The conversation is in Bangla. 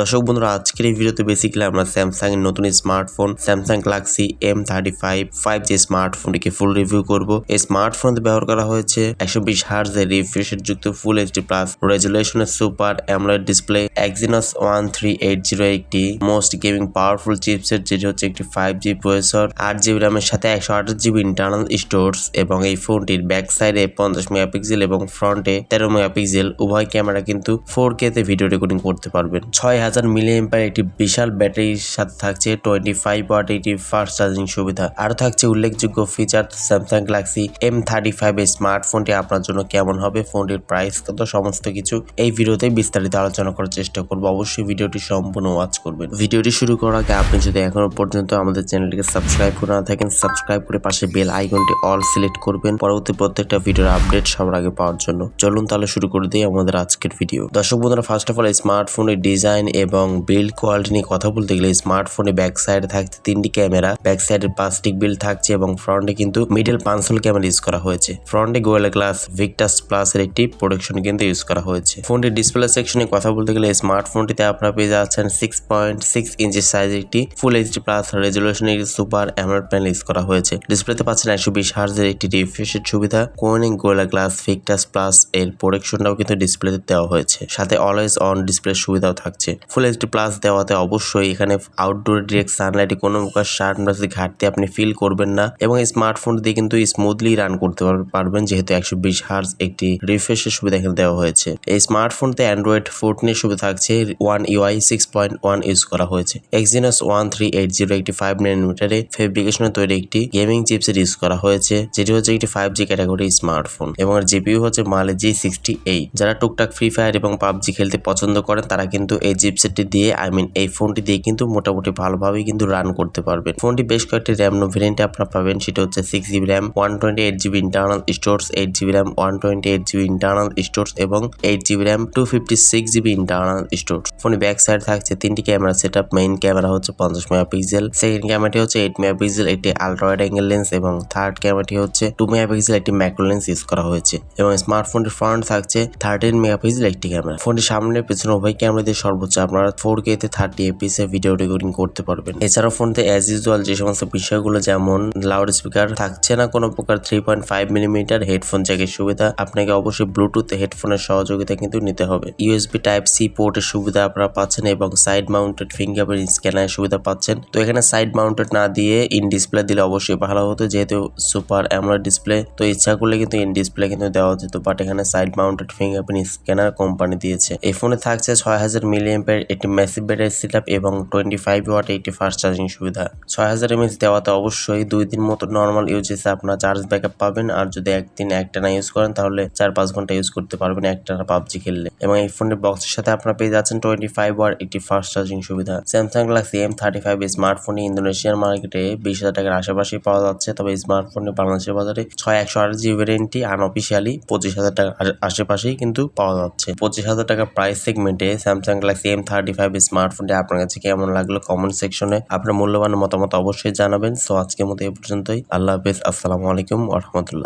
দর্শক বন্ধুরা, আজকের এই ভিডিওতে বেসিক্যালি আমরা স্যামসাং এর নতুন smartphone Samsung Galaxy M35 5G স্মার্টফোনটিকে ফুল রিভিউ করব। এই স্মার্টফোনে ব্যবহার করা হয়েছে 120 হার্জ এর রিফ্রেশ যুক্ত ফুল এইচডি প্লাস রেজুলেশনের সুপার অ্যামোলেড ডিসপ্লে, এক্সিনোস 1380 একটি মোস্ট গেমিং পাওয়ারফুল চিপসেট, যেটি হচ্ছে একটি 5G প্রসেসর, 8GB র্যামের সাথে 128GB ইন্টারনাল স্টোরেজ এবং এই ফোনটির ব্যাক সাইডে 50 মেগাপিক্সেল এবং ফ্রন্টে 13 মেগাপিক্সেল উভয় ক্যামেরা কিন্তু 4K তে ভিডিও রেকর্ডিং করতে পারবেন। 6000 মিলিঅ্যাম্পিয়ার একটি বিশাল ব্যাটারির সাথে থাকছে 25 ওয়াট একটি ফাস্ট চার্জিং সুবিধা। আরও থাকছে উল্লেখযোগ্য ফিচার। স্যামসাং গ্যালাক্সি M35 এই স্মার্টফোনটি আপনার জন্য কেমন হবে, ফোনটির প্রাইস কত, সমস্ত কিছু এই ভিডিওতে বিস্তারিত আলোচনা করার চেষ্টা করব। অবশ্যই ভিডিওটি সম্পূর্ণ ওয়াচ করবেন। ভিডিওটি শুরু করার আগে আপনি যদি এখনো পর্যন্ত আমাদের চ্যানেলটিকে সাবস্ক্রাইব করে না থাকেন, সাবস্ক্রাইব করে পাশে বেল আইকনটি অল সিলেক্ট করবেন পরবর্তী প্রত্যেকটা ভিডিওর আপডেট সবার আগে পাওয়ার জন্য। চলুন তাহলে শুরু করে দিই আমাদের আজকের ভিডিও। দর্শক বন্ধুরা, ফার্স্ট অফ অল স্মার্টফোনের ডিজাইন এবং বিল্ড কোয়ালিটি নিয়ে কথা বলতে গেলে স্মার্টফোনে ব্যাক সাইডে থাকছে 3টি ক্যামেরা। ব্যাক সাইডের প্লাস্টিক বিল্ড থাকছে এবং ফ্রন্টে কিন্তু মিডল পাঁচল ক্যামেরা ইউজ করা হয়েছে। ফ্রন্টে গোয়েলা গ্লাস ভিক্টাস প্লাস এর একটি প্রোটেকশন কিন্তু ইউজ করা হয়েছে। ফোনটির ডিসপ্লে সেকশনে কথা বলতে গেলে স্মার্টফোনটিতে আপনারা পেয়ে যাচ্ছেন 6.6 ইঞ্চি সাইজের একটি ফুল এইচডি প্লাস রেজুলেশনের সুপার অ্যামোলেড প্যানেল ইউজ করা হয়েছে। ডিসপ্লেতে পাচ্ছেন 120 হার্জের একটি রিফ্রেশের সুবিধা। Corning Gorilla glass Victus plus এর প্রোটেকশনটাও কিন্তু ডিসপ্লেতে দেওয়া হয়েছে, সাথে অলওয়েজ অন ডিসপ্লে সুবিধাও থাকছে। ফুল এইচডি প্লাস দেওয়াতে অবশ্যই এখানে আউটডোর ডিরেক্ট সানলাইটে কোনো প্রকার শার্পনেসের ঘাটতি আপনি ফিল করবেন না এবং এই স্মার্টফোন দিয়ে কিন্তু স্মুথলি রান করতে পারবেন, যেহেতু 120 হার্জ একটি রিফ্রেশের সুবিধা এখানে দেওয়া হয়েছে। এই স্মার্টফোনতে অ্যান্ড্রয়েড 14 সুবিধা থাকছে। One UI 6.1 ইউজ করা হয়েছে। এক্সিনোস 1380 একটি 5 nanometer ফেব্রিকেশনে তৈরি একটি গেমিং চিপসেট ইউজ করা হয়েছে, যেটি হচ্ছে একটি 5G ক্যাটাগরি স্মার্টফোন এবং এর জিপিইউ হচ্ছে মালে G68। যারা টুকটাক ফ্রি ফায়ার এবং পাবজি খেলতে পছন্দ করেন তারা কিন্তু এই চিপসেটটি দিয়ে এই ফোনটি দিয়ে কিন্তু মোটামুটি ভালোভাবেই কিন্তু রান করতে পারবেন। ফোনটি বেশ কয়েকটি র্যাম ভেরিয়েন্টে আপনারা পাবেন, সেটা হচ্ছে 6GB RAM, 128GB internal storage, 8GB RAM, 128GB internal storage এবং 8GB RAM, 256GB internal storage. ফোনে ব্যাক সাইড থাকছে 3টি ক্যামেরা সেটআপ। মেইন ক্যামেরা হচ্ছে 50 মেগাপিক্সেল, সেকেন্ড ক্যামেরাটি হচ্ছে 8 মেগাপিক্সেল একটি আলট্রা ওয়াইড অ্যাঙ্গেল লেন্স এবং থার্ড ক্যামেরাটি হচ্ছে 2 মেগাপিক্সেল একটি ম্যাক্রো লেন্স ইউজ করা হয়েছে এবং স্মার্টফোনটির ফ্রন্ট থাকছে 13 মেগাপিক্সেল একটি ক্যামেরা। ফোনটির সামনের পেছনে উভয় ক্যামেরা দিয়ে সর্বোচ্চ আপনারা 4K তে 30 fps এ ভিডিও রেকর্ডিং করতে পারবেন। এছাড়াও ফোনতে অ্যাজ ইউজুয়াল যে সমস্ত বিষয়গুলো, যেমন লাউড স্পিকার থাকছে না কোনো প্রকার, 3.5mm হেডফোন জ্যাকের সুবিধা। আপনাকে অবশ্যই ব্লুটুথ হেডফোনের সহযোগিতা কিন্তু নিতে হবে। USB Type-C পোর্টের সুবিধা আপনারা পাচ্ছেন এবং সাইড মাউন্টেড ফিঙ্গারপ্রিন্ট স্ক্যানারের সুবিধা পাচ্ছেন। তো এখানে সাইড মাউন্টেড না দিয়ে ইন ডিসপ্লে দিলে অবশ্যই ভালো হতো, যেহেতু সুপার অ্যামোলেড ডিসপ্লে। তো ইচ্ছা করলে কিন্তু ইন ডিসপ্লে কিন্তু দেওয়া যেত, বাট এখানে side mounted fingerprint scanner company দিয়েছে। এই ফোনে থাকছে 6000 মিলিঅ্যাম্পিয়ার একটি ম্যাসিভ ব্যাটারি সেটআপ এবং 25 ওয়াট একটি ফাস্ট চার্জিং সুবিধা। 6000 mAh দেওয়াতে অবশ্যই 2 দিন মতো নর্মাল ইউজেসে আপনার চার্জ ব্যাকআপ পাবেন, আর যদি একদিন একটানা ইউজ করেন তাহলে 4-5 ঘন্টা ইউজ করতে পারবেন একটানা পাবজি খেললে। এবং এই ফোনের বক্সের সাথে আপনারা পেয়ে যাচ্ছেন 25 ওয়াট একটি ফাস্ট চার্জিং সুবিধা। স্যামসাং গ্যালাক্সি M35 স্মার্টফোনটি ইন্দোনেশিয়ার মার্কেটে 20,000 টাকার আশেপাশেই পাওয়া যাচ্ছে, তবে স্মার্টফোনটি বাংলাদেশের বাজারে 128GB ভ্যারিয়েন্টটি আনঅফিসিয়ালি 25,000 টাকার আশেপাশেই কিন্তু পাওয়া যাচ্ছে। 25,000 টাকা প্রাইস সেগমেন্টে স্যামসাং গ্যালাক্সি M35 স্মার্টফোনটি আপনার কাছে কেমন লাগলো কমেন্ট সেকশনে আপনার মূল্যবান মতামত অবশ্যই জানাবেন। সো আজকের মতো এই পর্যন্তই। আল্লাহ হাফেজ, আসসালামু আলাইকুম ওয়া রাহমাতুল্লাহ।